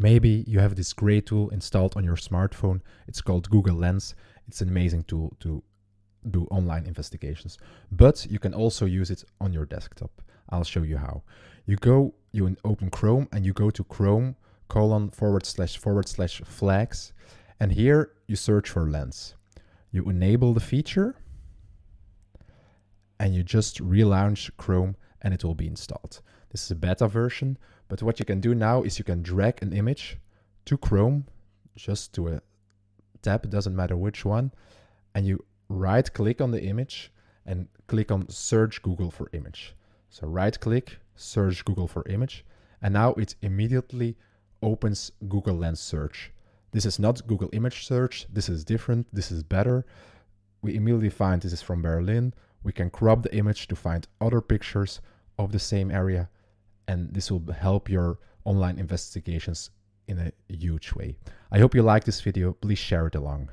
Maybe you have this great tool installed on your smartphone. It's called Google Lens. It's an amazing tool to do online investigations, but you can also use it on your desktop. I'll show you how. You open Chrome and you go to Chrome / flags, and here you search for Lens. You enable the feature and you just relaunch Chrome and it will be installed. This is a beta version, but what you can do now is you can drag an image to Chrome, just to a tab, doesn't matter which one, and you right click on the image and click on search Google for image. So right click, search Google for image, and now it immediately opens Google Lens search. This is not Google image search, this is different, this is better. We immediately find this is from Berlin. We can crop the image to find other pictures of the same area, and this will help your online investigations in a huge way. I hope you like this video. Please share it along.